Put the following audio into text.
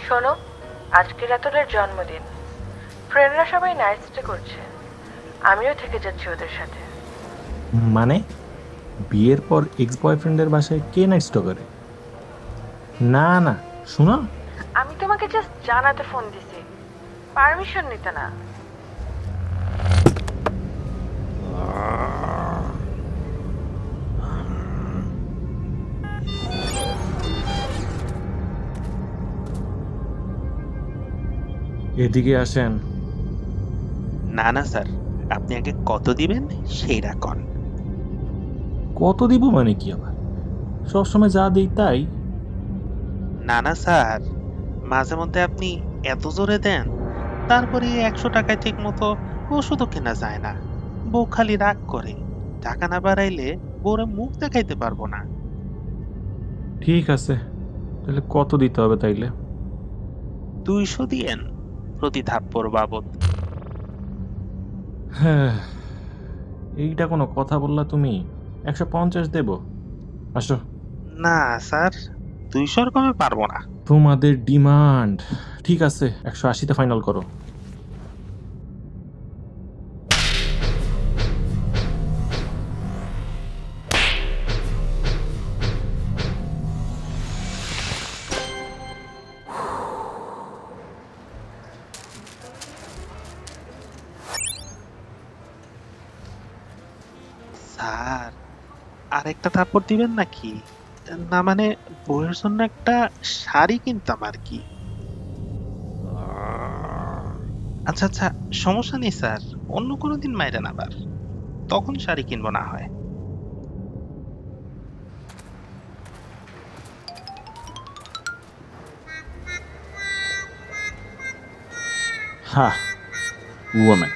শোনো, আজকে রাতুলের জন্মদিন। ফ্রেন্ডরা সবাই নাইট স্টে করছে, আমিও থেকে যাচ্ছি ওদের সাথে। মানে বিয়ের পর এক্স বয়ফ্রেন্ডের বাসায় কে নাইট স্টে করে? না না, শোনো। আমি তোমাকে জাস্ট জানাতে ফোন দিছি, পারমিশন নিতে না। এদিকে আসেন। না না স্যার, আপনি আগে কত দিবেন সেইটা কন। কত দিব মানে কি আবার? সবসময় যা দিই তাই। না না স্যার, মাঝে মধ্যে আপনি এত জোরে দেন, তারপরে 100 টাকায় ঠিক মতো ওষুধও কেনা যায় না। বউ খালি রাগ করে, টাকা না বাড়াইলে বউরে মুখ দেখাইতে পারবো না। ঠিক আছে, তাহলে কত দিতে হবে তাইলে? 200 দিয়েন প্রতি থাপ্পড় বাবদ। হ্যাঁ, এইটা কোনো কথা বললা তুমি? 150 দেব। আসো। না স্যার, 200-র কমে পারবো না। তোমাদের ডিমান্ড। ঠিক আছে, 180-তে ফাইনাল করো। স্যার, আরেকটা থাপ্পড় দিবেন নাকি? না মানে, বউয়ের জন্য একটা শাড়ি কিনতাম আর কি। আচ্ছা আচ্ছা, সমস্যা নেই স্যার, অন্য কোনো দিন মাইরেন আবার, তখন শাড়ি কিনবো না হয়। হ্যাঁ, ওমেন।